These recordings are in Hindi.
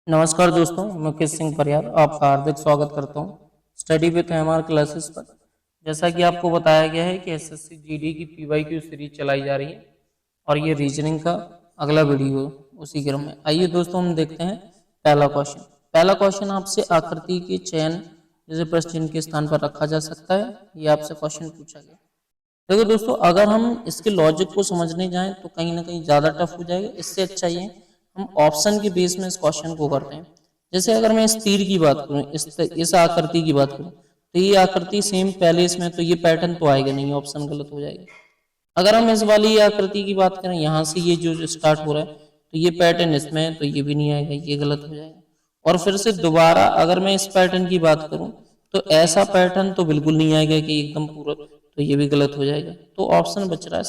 नमस्कार दोस्तों, मैं मुकेश सिंह परियार आपका हार्दिक स्वागत करता हूं स्टडी विथ एमआर क्लासेस पर। जैसा कि आपको बताया गया है कि एसएससी जीडी की पीवाईक्यू सीरीज चलाई जा रही है और ये रीजनिंग का अगला वीडियो उसी क्रम में। आइए दोस्तों, हम देखते हैं पहला क्वेश्चन आपसे आकृति के चयन जैसे प्रश्न चिन्ह के स्थान पर रखा जा सकता है, ये आपसे क्वेश्चन पूछा गया। देखो दोस्तों, अगर हम इसके लॉजिक को समझने जाएं तो कहीं ना कहीं ज़्यादा टफ हो जाएगा। इससे अच्छा ये हम ऑप्शन के बेस में इस क्वेश्चन को करते हैं। जैसे अगर मैं इस तीर की बात करूं, इस आकृति की बात करूं, तो ये आकृति सेम पहले इसमें, तो ये पैटर्न तो आएगा नहीं, ऑप्शन गलत हो जाएगा। अगर हम इस वाली आकृति की बात करें, यहाँ से ये जो स्टार्ट हो रहा है, तो ये पैटर्न इसमें है, तो ये भी नहीं आएगा, ये गलत हो जाएगा। और फिर से दोबारा अगर मैं इस पैटर्न की बात करूं, तो ऐसा पैटर्न तो बिल्कुल नहीं आएगा कि एकदम पूरा, तो ये भी गलत हो जाएगा। तो ऑप्शन बच रहा है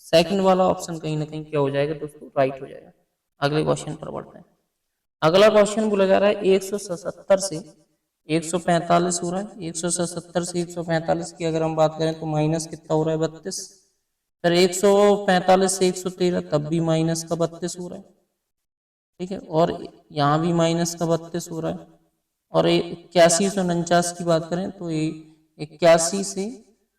सेकंड वाला ऑप्शन कहीं ना कहीं क्या हो जाएगा दोस्तों, राइट हो जाएगा। अगले क्वेश्चन पर बढ़ते हैं। अगला क्वेश्चन बोला जा रहा है 177 से 145 हो रहा है। 177 से 145 की अगर हम बात करें तो माइनस कितना हो रहा है, 32। फिर 145 से 113 तब भी माइनस का 32 हो रहा है, ठीक है। और यहाँ भी माइनस का 32 हो रहा है। और 81 से 49 की बात करें तो ये 81 से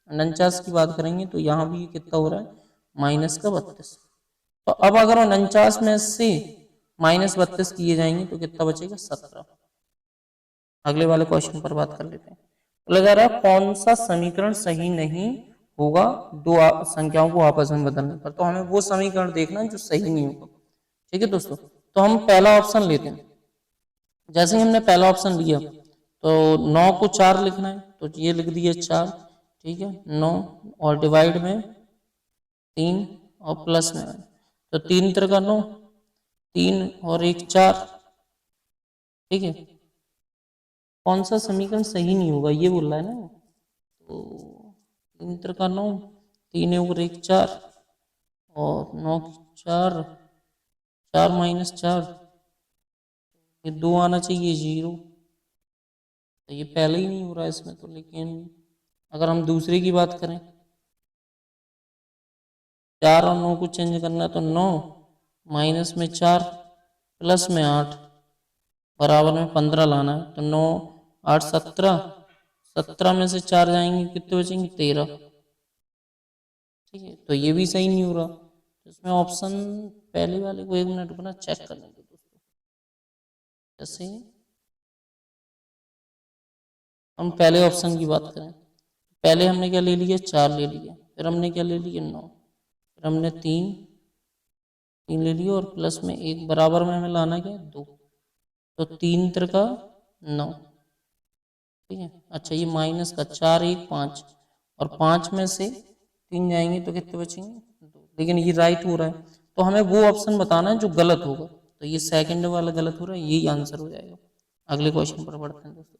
49 की बात करेंगे तो यहाँ भी कितना हो रहा है, माइनस का 32। तो अब अगर 49 में से माइनस 32 किए जाएंगे तो कितना बचेगा, 17। अगले वाले क्वेश्चन पर बात कर लेते हैं। बोला जा रहा है कौन सा समीकरण सही नहीं होगा दो संख्याओं को आपस में बदलने पर। तो हमें वो समीकरण देखना है जो सही नहीं होगा, ठीक है दोस्तों। तो हम पहला ऑप्शन लेते हैं। जैसे ही हमने पहला ऑप्शन लिया तो 9 को 4 लिखना है, तो ये लिख दिए 4, ठीक है। 9 और डिवाइड में 3 और प्लस में 1, तो 3 का 9, 3 और 1 4, ठीक है। कौन सा समीकरण सही नहीं होगा ये बोल रहा है ना। तो 3 का 9, 3 और 1 4, और 9 4, 4 माइनस 4, ये 2 आना चाहिए 0, तो ये पहले ही नहीं हो रहा है इसमें तो। लेकिन अगर हम दूसरे की बात करें, 4 और 9 को चेंज करना है तो 9 माइनस में 4 प्लस में 8 बराबर में 15 लाना है। तो 9 8 17, 17 में से 4 जाएंगे कितने बचेंगे, 13, ठीक है। तो ये भी सही नहीं हो रहा। तो इसमें ऑप्शन पहले वाले को 1 मिनट अपना चेक कर लेंगे दोस्तों। जैसे हम पहले ऑप्शन की बात करें, पहले हमने क्या ले लिया, 4 ले लिया। फिर हमने क्या ले लिया, 9। फिर हमने 3 ले लिया और प्लस में 1 बराबर में हमें लाना क्या, 2। तो 3 का 9, ठीक है। अच्छा, ये माइनस का 4 1 5, और 5 में से 3 जाएंगे तो कितने बचेंगे, 2। लेकिन ये राइट हो रहा है, तो हमें वो ऑप्शन बताना है जो गलत होगा। तो ये सेकंड वाला गलत हो रहा है, यही आंसर हो जाएगा। अगले क्वेश्चन पर बढ़ते हैं दोस्तों।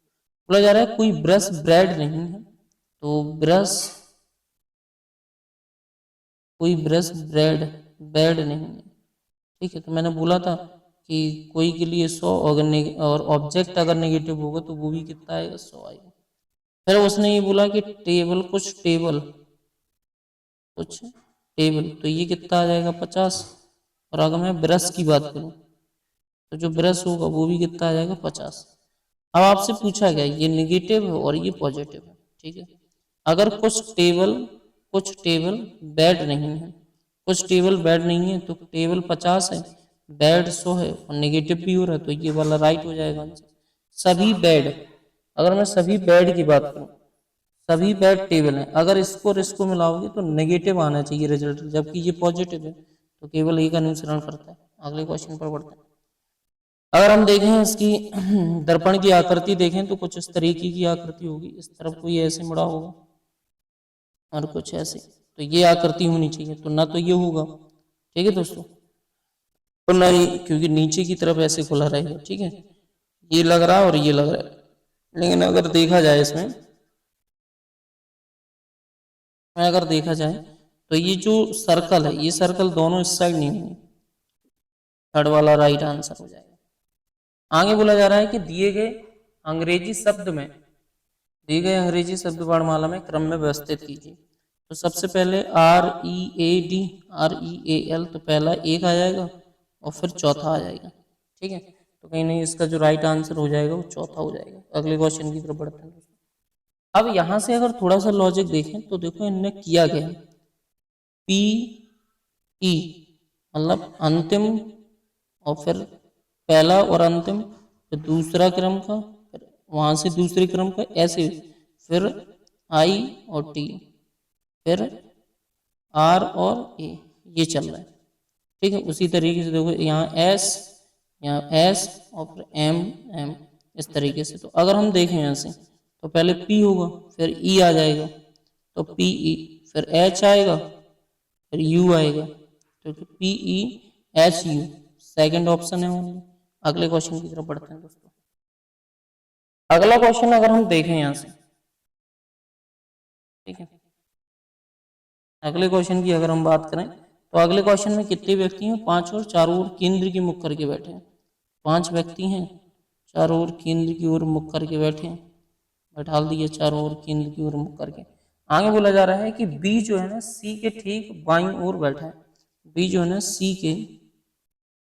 बोला जा रहा है कोई ब्रश ब्रेड नहीं है, तो कोई ब्रश ब्रेड नहीं है, ठीक है। तो मैंने बोला था कि कोई के लिए 100 और ऑब्जेक्ट अगर नेगेटिव होगा तो वो भी कितना आएगा, 100 आएगा। फिर उसने ये बोला कि कुछ टेबल, तो ये कितना आ जाएगा, 50। और अगर मैं ब्रश की बात करूं तो जो ब्रश होगा वो भी कितना आ जाएगा, 50। अब आपसे पूछा गया ये निगेटिव है और ये पॉजिटिव है, ठीक है। अगर कुछ टेबल बेड नहीं है, कुछ टेबल बेड नहीं है, तो टेबल 50 है, बेड 100 है और नेगेटिव भी हो रहा है, तो ये वाला राइट हो जाएगा आंसर। सभी बेड, अगर मैं सभी बेड की बात करूं, सभी बेड टेबल हैं, अगर इसको और इसको मिलाओगे तो नेगेटिव आना चाहिए रिजल्ट, जबकि ये पॉजिटिव है, तो केवल एक अनुसरण करता है। अगले क्वेश्चन पर बढ़ते हैं। अगर हम देखें इसकी दर्पण की आकृति देखें तो कुछ इस तरीके की आकृति होगी, इस तरफ कोई ऐसे मुड़ा होगा और कुछ ऐसे, तो ये आकृति होनी चाहिए, तो ना तो ये होगा, ठीक है दोस्तों, तो ना ही, क्योंकि नीचे की तरफ ऐसे खुला रहेगा, ठीक है। ये लग रहा है और ये लग रहा है। लेकिन अगर देखा जाए इसमें अगर देखा जाए तो ये जो सर्कल है, ये सर्कल दोनों इस साइड नहीं होंगे, थर्ड वाला राइट आंसर हो जाएगा। आगे बोला जा रहा है कि दिए गए अंग्रेजी शब्द वर्णमाला में क्रम में व्यवस्थित कीजिए। तो सबसे पहले READ REAL, तो पहला एक आ जाएगा और फिर चौथा आ जाएगा, ठीक है। तो कहीं नहीं, इसका जो राइट आंसर हो जाएगा वो चौथा हो जाएगा। अगले क्वेश्चन की तरफ बढ़ते हैं दोस्तों। अब यहाँ से अगर थोड़ा सा लॉजिक देखें तो देखो इनने किया गया पी ई, मतलब अंतिम और फिर पहला और अंतिम, फिर दूसरा क्रम का, फिर वहां से दूसरे क्रम का, ऐसे फिर आई और टी, फिर आर और ए, ये चल रहा है। ठीक है, उसी तरीके से देखो यहाँ एस और फिर एम एम, इस तरीके से। तो अगर हम देखें यहाँ से तो पहले पी होगा, फिर ई आ जाएगा, तो पी ई, फिर एच आएगा, फिर यू आएगा, तो P E H U second option है ओनली। अगले क्वेश्चन की तरफ बढ़ते हैं दोस्तों। अगला क्वेश्चन अगर हम देखें यहाँ से, ठीक है, अगले क्वेश्चन की अगर हम बात करें तो अगले क्वेश्चन में कितने व्यक्ति हैं? 5 और चारों ओर केंद्र की मुख करके बैठे हैं। 5 व्यक्ति हैं, चारों ओर केंद्र की ओर मुख करके बैठे हैं, बैठा दिए चारों ओर केंद्र की ओर मुख करके। आगे बोला जा रहा है कि बी जो है ना सी के ठीक बाईं ओर बैठा है। बी जो है ना सी के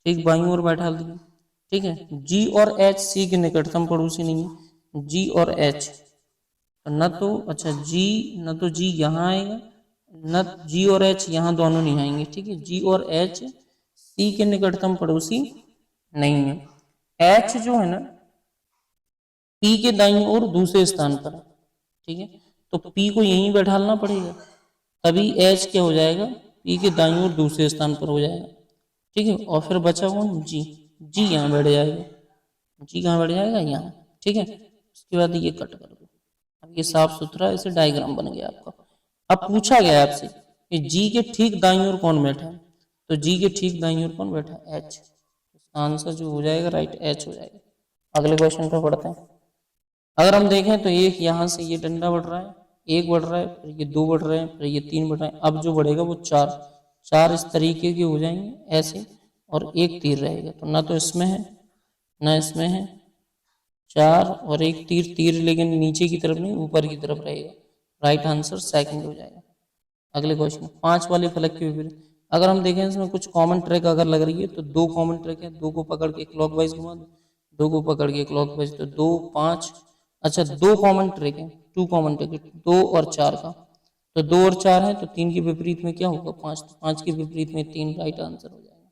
ठीक बाईं ओर बैठा दिया। ठीक है, जी और एच सी के निकटतम पड़ोसी नहीं है। जी और एच तो न तो, अच्छा जी, न तो जी यहाँ आएगा, न जी और एच यहाँ दोनों नहीं आएंगे। ठीक है, जी और एच सी के निकटतम पड़ोसी नहीं है। एच जो है ना पी के दाईं ओर दूसरे स्थान पर है। ठीक है, तो पी को यहीं बैठालना पड़ेगा, तभी एच क्या हो जाएगा? पी के दाईं ओर दूसरे स्थान पर हो जाएगा। ठीक है, और फिर बचा कौन? जी। जी यहाँ बैठ जाएगा, जी कहाँ बैठ जाएगा? यहाँ। ठीक है, उसके बाद ये कट कर दो। अब ये साफ सुथरा ऐसे डायग्राम बन गया आपका। अब पूछा गया आपसे कि जी के ठीक दाईं ओर कौन बैठा है, तो जी के ठीक दाईं ओर कौन बैठा है? एच। आंसर जो हो जाएगा राइट एच हो जाएगा। अगले क्वेश्चन पर पढ़ते हैं। अगर हम देखें तो एक यहाँ से ये डंडा बढ़ रहा है, एक बढ़ रहा है, फिर ये 2 बढ़ रहे हैं, फिर ये 3 बढ़ रहे हैं। अब जो बढ़ेगा वो 4, 4 इस तरीके के हो जाएंगे ऐसे, और एक तीर रहेगा। तो ना तो इसमें है ना इसमें है, 4 और एक तीर, तीर लेकिन नीचे की तरफ नहीं ऊपर की तरफ रहेगा। राइट आंसर सेकंड हो जाएगा। अगले क्वेश्चन 5 वाले फलक के विपरीत। अगर हम देखें इसमें कुछ कॉमन ट्रैक अगर लग रही है तो 2 कॉमन ट्रैक है, 2 को पकड़ के क्लॉकवाइज घुमा दो, 2 को पकड़ के क्लॉकवाइज, तो 2 5, अच्छा 2 कॉमन ट्रैक है, 2 कॉमन ट्रैक है 2 और 4 का, तो 2 और 4 है, तो 3 के विपरीत में क्या होगा? 5, तो 5 के विपरीत में 3 राइट आंसर हो जाएगा।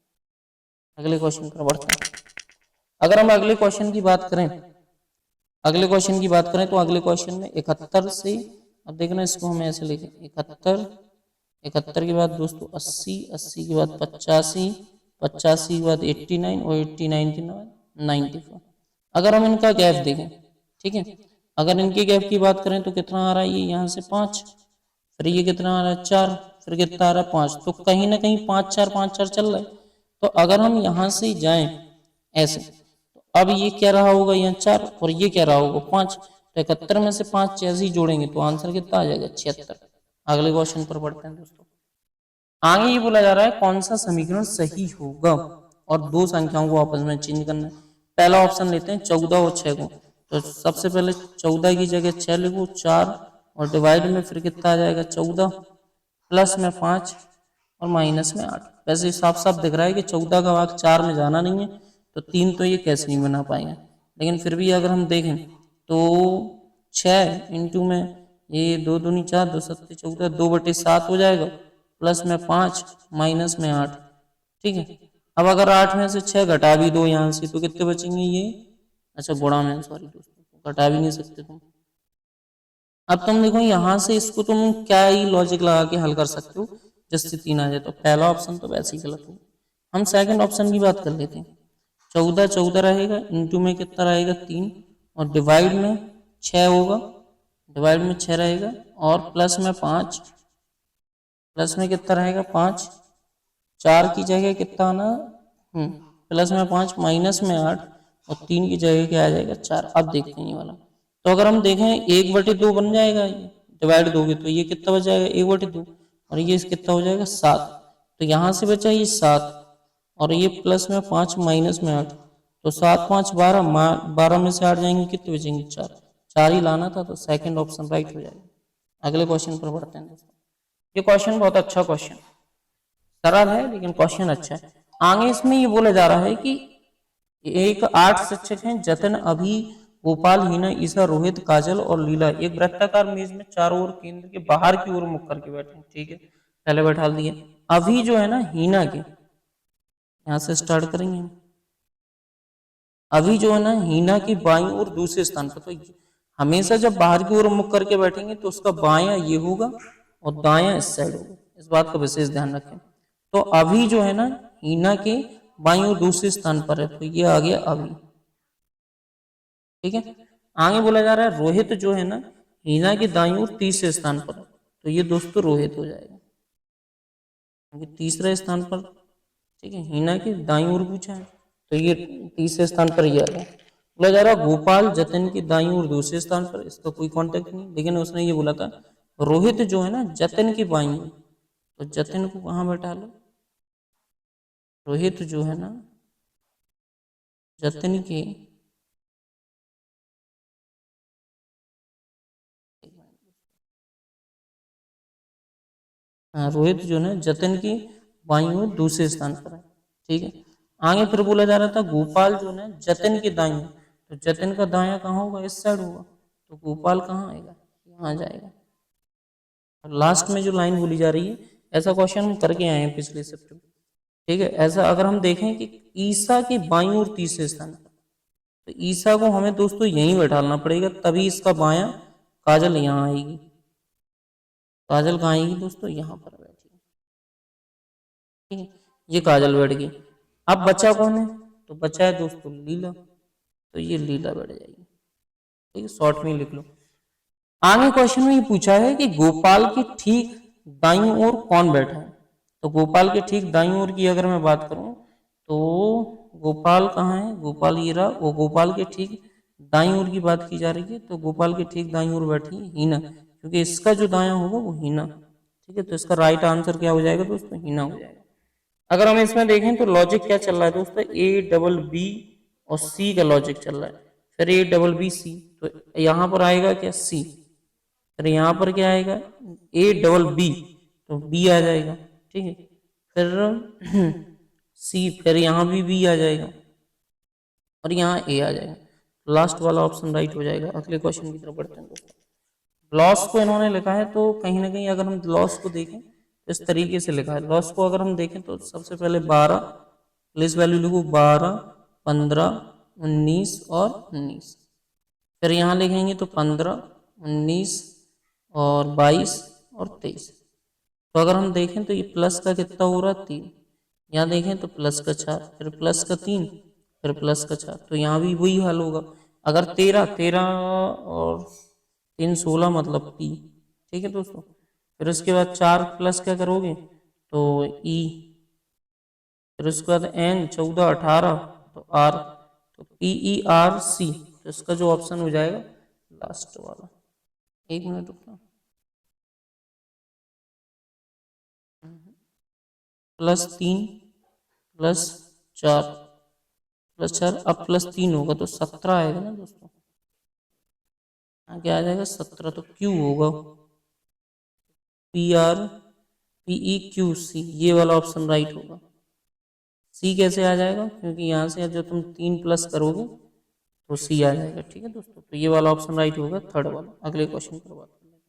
अगले क्वेश्चन पर बढ़ते हैं। अगर हम अगले क्वेश्चन की बात करें, अगले क्वेश्चन की बात करें तो अगले क्वेश्चन में 71 से, अब देखना इसको हम ऐसे लिखें 71, 71 के बाद दोस्तों 80, 80 के बाद 85, 85 के बाद 89 और 89 के बाद 94। अगर हम इनका गैप देखें, ठीक है, अगर इनके गैप की बात करें तो कितना आ रहा है? ये यहाँ से 5, फिर ये कितना आ रहा है? 4, फिर कितना आ रहा है? 5। तो कहीं ना कहीं 5 4 5 4 चल रहा है। तो अगर हम यहाँ से जाएं ऐसे, तो अब ये क्या रहा होगा? यहाँ 4 और ये क्या रहा होगा? 5। तो 71 में से 5 ऐसे ही जोड़ेंगे तो आंसर कितना आ जाएगा? 76। अगले क्वेश्चन पर बढ़ते हैं दोस्तों। आगे ये बोला जा रहा है कौन सा समीकरण सही होगा, और 2 संख्याओं को आपस में चेंज करना है। पहला ऑप्शन लेते हैं 14 और 6 को, तो सबसे पहले 14 की जगह 6 लिखो, 4 और डिवाइड में फिर कितना आ जाएगा? 14 प्लस में 5 और माइनस में 8। वैसे साफ साफ दिख रहा है कि 14 का भाग 4 में जाना नहीं है, तो 3 तो ये कैसे नहीं बना पाएंगे। लेकिन फिर भी अगर हम देखें तो 6 इंटू में ये 2 दूनी 4, 2 सत्ते 14, 2/7 हो जाएगा, प्लस में 5 माइनस में 8। ठीक है, अब अगर 8 में से 6 घटा भी दो यहाँ से तो कितने बचेंगे? ये, अच्छा गुणा में, सॉरी दोस्तों, घटा भी नहीं सकते तुम। अब तुम देखो यहाँ से इसको तुम क्या ही लॉजिक लगा के हल कर सकते हो जिससे 3 आ जाए। तो पहला ऑप्शन तो वैसे ही गलत हो। हम सेकंड ऑप्शन की बात कर लेते हैं। 14 14 रहेगा, इंटू में कितना रहेगा? 3, और डिवाइड में 6 होगा, डिवाइड में 6 रहेगा, और प्लस में 5, प्लस में कितना रहेगा? 5, 4 की जगह कितना आना? प्लस में 5 माइनस में 8, और 3 की जगह क्या आ जाएगा? 4। अब देखते हैं ये वाला, तो अगर हम देखें 1/2 बन जाएगा, डिवाइड दोगे तो ये कितना बच जाएगा? 1/2, और ये कितना हो जाएगा? 7। तो यहाँ से बचा ये 7, और ये प्लस में 5 माइनस में 8, तो 7 5 12, 12 में से 8 जाएंगे, कितने बचेंगे? 4। 4 ही लाना था, तो सेकंड ऑप्शन राइट हो जाएगा। अगले क्वेश्चन पर बढ़ते हैं दोस्तों। ये क्वेश्चन बहुत अच्छा क्वेश्चन, सरल है लेकिन क्वेश्चन अच्छा है। आगे इसमें ये बोला जा रहा है कि एक 8 शिक्षक हैं, जतन, अभी, गोपाल, हीना, ईशा, रोहित, काजल और लीला एक वृत्ताकार मेज में चारों ओर केंद्र के बाहर की ओर मुख करके बैठे हैं। ठीक है, पहले बैठा दिए। अभी जो है ना हीना के, यहां से स्टार्ट करेंगे हम। अभी जो है ना हीना की बाईं ओर दूसरे स्थान पर, तो हमेशा जब बाहर की ओर मुख करके बैठेंगे तो उसका बायां ये होगा और दायां इस साइड होगा, इस बात का विशेष ध्यान रखें। तो अभी जो है ना हीना के बाईं ओर दूसरे स्थान पर है, तो ये आ गया अभी। ठीक है, आगे बोला जा रहा है रोहित जो है ना हीना के दाईं ओर तीसरे स्थान पर, तो ये दोस्तों रोहित हो जाएगा, क्योंकि तीसरे स्थान पर। ठीक है, हीना के दाईं ओर पूछा है, तो ये तीसरे स्थान पर ये आ गया। बोला जा रहा गोपाल जतन की दाईं ओर दूसरे स्थान पर, इसका कोई कांटेक्ट नहीं, लेकिन उसने ये बोला था रोहित जो है ना जतन की बाईं ओर, तो जतन को कहाँ बैठा लो, रोहित जो है ना जतन के रोहित जो है जतन की बाईं ओर दूसरे स्थान पर है। ठीक है, आगे फिर बोला जा रहा था गोपाल जो है जतन की दाईं ओर, तो जतन का दाया कहाँ होगा, इस साइड होगा, तो गोपाल कहाँ आएगा, यहाँ जाएगा। और लास्ट में जो लाइन बोली जा रही है, ऐसा क्वेश्चन हम करके आए हैं पिछले सत्र में। ठीक है, ऐसा अगर हम देखें कि ईसा की बाईं ओर तीसरे स्थान पर, तो ईसा को हमें दोस्तों यहीं बैठाना पड़ेगा, तभी इसका बायां काजल यहाँ आएगी। काजल कहाँ आएगी दोस्तों, यहाँ पर बैठेगी। ठीक है, ये काजल बैठ गई। अब बचा कौन है, तो बचा है दोस्तों लीला, तो ये लीला बैठ जाएगी। ठीक है, शॉर्ट में लिख लो। आगे क्वेश्चन में ये पूछा है कि गोपाल की ठीक दाईं ओर कौन बैठा है, तो गोपाल के ठीक दाईं ओर की अगर मैं बात करूं तो गोपाल कहाँ है, गोपाल ये रहा, वो गोपाल के ठीक दाईं ओर की बात की जा रही है, तो गोपाल के ठीक दाईं ओर बैठी है हीना, क्योंकि इसका जो दायां होगा वो हीना। ठीक है, तो इसका राइट आंसर क्या हो जाएगा दोस्तों, हीना हो जाएगा। अगर हम इसमें देखें तो लॉजिक क्या चल रहा है दोस्तों, ए डबल बी और सी का लॉजिक चल रहा है, फिर ए डबल बी सी, तो यहाँ पर आएगा क्या सी, फिर यहाँ पर क्या आएगा ए डबल बी, तो बी आ जाएगा। ठीक है, फिर सी, फिर यहाँ भी बी आ जाएगा और यहाँ ए आ जाएगा, लास्ट वाला ऑप्शन राइट हो जाएगा। अगले क्वेश्चन की तरफ बढ़ते हैं दोस्तों। लॉस को इन्होंने लिखा है, तो कहीं ना कहीं अगर हम लॉस को देखें तो इस तरीके से लिखा है। लॉस को अगर हम देखें तो सबसे पहले 12 प्लेस वैल्यू लिखो, 12, 15, 19 और 19, फिर यहाँ लिखेंगे तो 15, 19 और 22 और 23। तो अगर हम देखें तो ये प्लस का कितना हो रहा है 3, यहाँ देखें तो प्लस का 4, फिर प्लस का 3, फिर प्लस का 4, तो यहाँ भी वही हाल होगा। अगर 13 और 3 16 मतलब पी। ठीक है दोस्तों, फिर उसके बाद 4 प्लस क्या करोगे तो ई, फिर उसके बाद एन 14 18 तो आर, तो पी ई आर सी, तो इसका जो ऑप्शन हो जाएगा लास्ट वाला। एक मिनट रुकना, +3 +4 +4, अब +3 होगा तो 17 आएगा ना दोस्तों, क्या आ जाएगा 17, तो क्यू होगा P R P E Q C, ये वाला ऑप्शन राइट होगा। सी कैसे आ जाएगा, क्योंकि यहाँ से जो तुम 3 प्लस करोगे तो सी आ जाएगा। ठीक है दोस्तों, तो ये वाला ऑप्शन राइट होगा, थर्ड वाला। अगले क्वेश्चन पर बात करते हैं।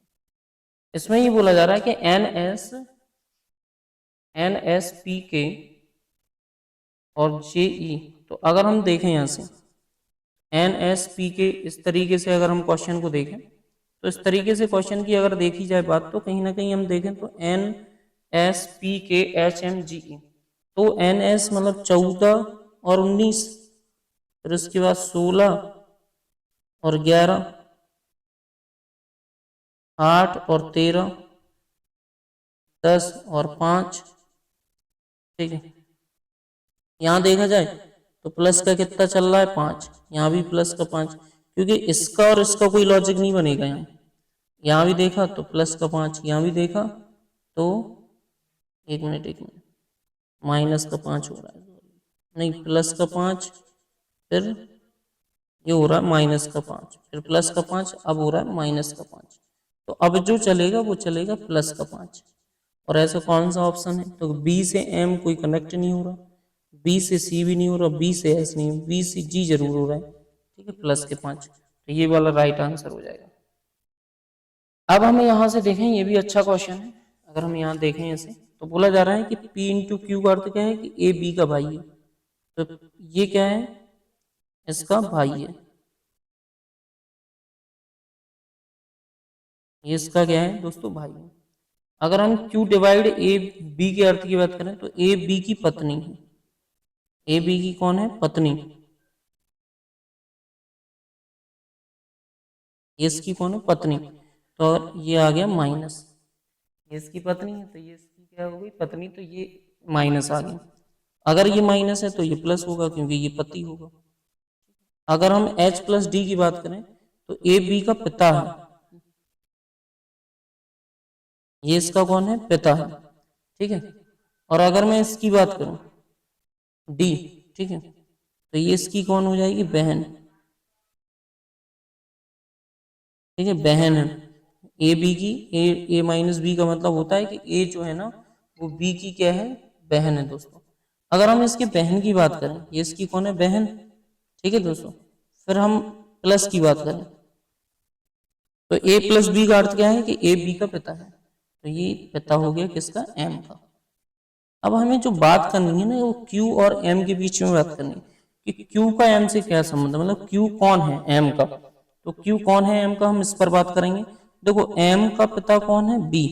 इसमें ये बोला जा रहा है कि एन एस पी के और जेई, तो अगर हम देखें यहाँ से एन एस पी के, इस तरीके से अगर हम क्वेश्चन को देखें तो इस तरीके से क्वेश्चन की अगर देखी जाए बात, तो कहीं ना कहीं हम देखें तो एन एस पी के एच एम जी ई, तो एन एस मतलब 14 और 19, फिर उसके बाद 16 और 11, 8 और 13, 10 और 5। ठीक है, यहाँ देखा जाए तो प्लस का कितना चल रहा है 5, यहाँ भी प्लस का 5, क्योंकि इसका और इसका कोई लॉजिक नहीं बनेगा। यहाँ भी देखा तो प्लस का 5, यहाँ भी देखा तो एक मिनट माइनस का 5 हो रहा है, नहीं प्लस का 5, फिर ये हो रहा है माइनस का 5, फिर प्लस का 5, अब हो रहा है माइनस का 5, तो अब जो चलेगा वो चलेगा प्लस का 5। और ऐसा कौन सा ऑप्शन है, तो बी से एम कोई कनेक्ट नहीं हो रहा, बी से सी भी नहीं हो रहा, बी से एस नहीं, बी से जी जरूर हो रहा है, ठीक है, प्लस के 5, तो ये वाला राइट आंसर हो जाएगा। अब हमें यहाँ से देखें, ये भी अच्छा क्वेश्चन है। अगर हम यहाँ देखें ऐसे, तो बोला जा रहा है कि P इंटू क्यू का अर्थ क्या है कि ए बी का भाई है, तो ये क्या है, इसका भाई है, ये इसका क्या है दोस्तों, भाई है। अगर हम Q डिवाइड ए बी के अर्थ की बात करें, तो ए बी की पत्नी है, ए बी की कौन है, पत्नी, ये इसकी कौन है, पत्नी, तो ये आ गया माइनस, ये इसकी पत्नी है तो ये इसकी क्या हो गई, पत्नी, तो ये माइनस आ गया। अगर ये माइनस है तो ये प्लस होगा क्योंकि ये पति होगा। अगर हम H प्लस डी की बात करें, तो ए बी का पिता है, ये इसका कौन है, पिता है, ठीक है। और अगर मैं इसकी बात करूं डी, ठीक है, तो ये इसकी कौन हो जाएगी, बहन, ठीक है, बहन है ए बी की, ए माइनस बी का मतलब होता है कि ए जो है ना वो बी की क्या है, बहन है दोस्तों। अगर हम इसके बहन की बात करें, ये इसकी कौन है, बहन, ठीक है दोस्तों। फिर हम प्लस की बात करें, तो ए प्लस बी का अर्थ क्या है कि ए बी का पिता है, तो ये पिता हो गया किसका, एम का। अब हमें जो बात करनी है ना, वो क्यू और एम के बीच में बात करनी है कि क्यू का एम से क्या संबंध है, मतलब क्यू कौन है एम का, तो क्यू कौन है एम का, हम इस पर बात करेंगे। देखो एम का पिता कौन है, बी,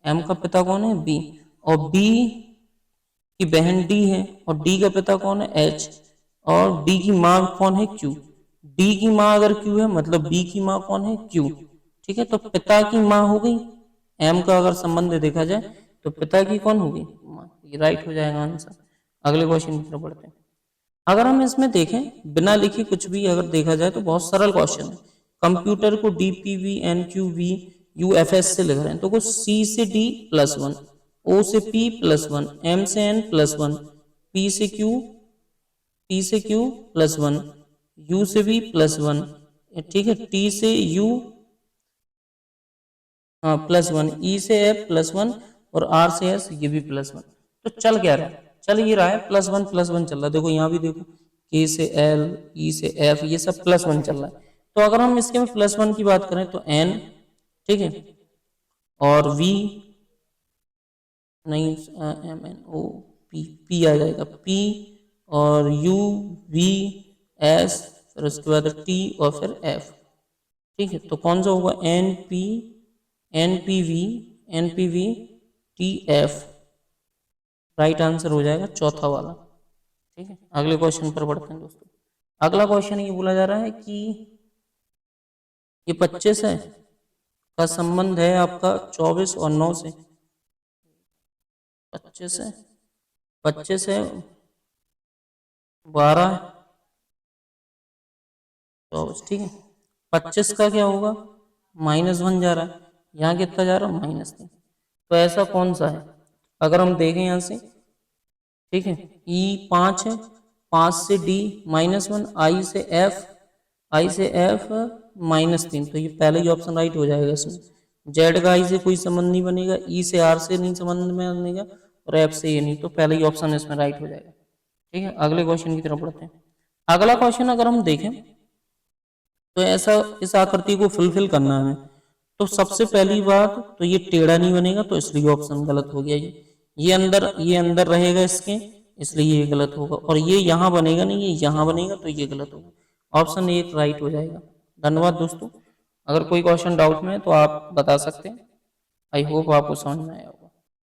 एम का पिता कौन है, बी, और बी की बहन डी है, और डी का पिता कौन है, एच, और डी की माँ कौन है, क्यू, डी की माँ अगर क्यू है मतलब बी की माँ कौन है, क्यू, ठीक है। तो पिता की माँ हो गई, एम का अगर संबंध देखा जाए तो पिता की कौन होगी, माँ, ये राइट हो जाएगा आंसर। अगले क्वेश्चन की तरफ बढ़ते हैं। अगर हम इसमें देखें बिना लिखे कुछ भी अगर देखा जाए तो बहुत सरल क्वेश्चन है। कंप्यूटर को डीपीवी एनक्यूवी यूएफएस से लिख रहे हैं, तो कुछ सी से डी प्लस 1, ओ से पी प्लस 1, एम से एन प्लस 1, पी से क्यू प्लस 1, यू से बी प्लस 1, ठीक है, टी से यू हाँ प्लस 1, ई से एफ प्लस 1, और आर से एस ये भी प्लस 1। तो चल क्या रहा है, चल ये रहा है प्लस 1 चल रहा है। देखो यहाँ भी देखो के से एल, ई से एफ, ये सब प्लस 1 चल रहा है। तो अगर हम इसके में प्लस 1 की बात करें तो एन, ठीक है, और वी नहीं, M N O P, P आ जाएगा, पी, और यू वी एस, फिर उसके बाद टी, और फिर एफ, ठीक है। तो कौन सा होगा, N P, N P V T F, right answer हो जाएगा चौथा वाला, ठीक है। अगले क्वेश्चन पर बढ़ते हैं दोस्तों। अगला क्वेश्चन ये बोला जा रहा है कि ये 25 है का संबंध है आपका 24 और 9 से, 25 है, 25 है, 12, 24, ठीक है। 25 का क्या होगा, -1 जा रहा है, यहाँ कितना जा रहा है, -3, तो ऐसा कौन सा है, अगर हम देखें यहाँ से, ठीक है, ई 5 है, 5 से डी -1, आई से एफ -3, तो ये पहले ही ऑप्शन राइट हो जाएगा इसमें। जेड का आई से कोई संबंध नहीं बनेगा, ई से आर से नहीं संबंध में बनेगा, और एफ से ये नहीं, तो पहले ही ऑप्शन इसमें राइट हो जाएगा, ठीक है। अगले क्वेश्चन की तरफ बढ़ते हैं। अगला क्वेश्चन अगर हम देखें तो ऐसा इस आकृति को फुलफिल करना है, तो सबसे पहली बात तो ये टेढ़ा नहीं बनेगा, तो इसलिए ऑप्शन गलत हो गया। ये अंदर रहेगा इसके, इसलिए ये गलत होगा, और ये यहाँ बनेगा नहीं, ये यहाँ बनेगा, तो ये गलत होगा। ऑप्शन ए राइट हो जाएगा। धन्यवाद दोस्तों। अगर कोई क्वेश्चन डाउट में है तो आप बता सकते हैं। आई होप आपको समझ में आया होगा।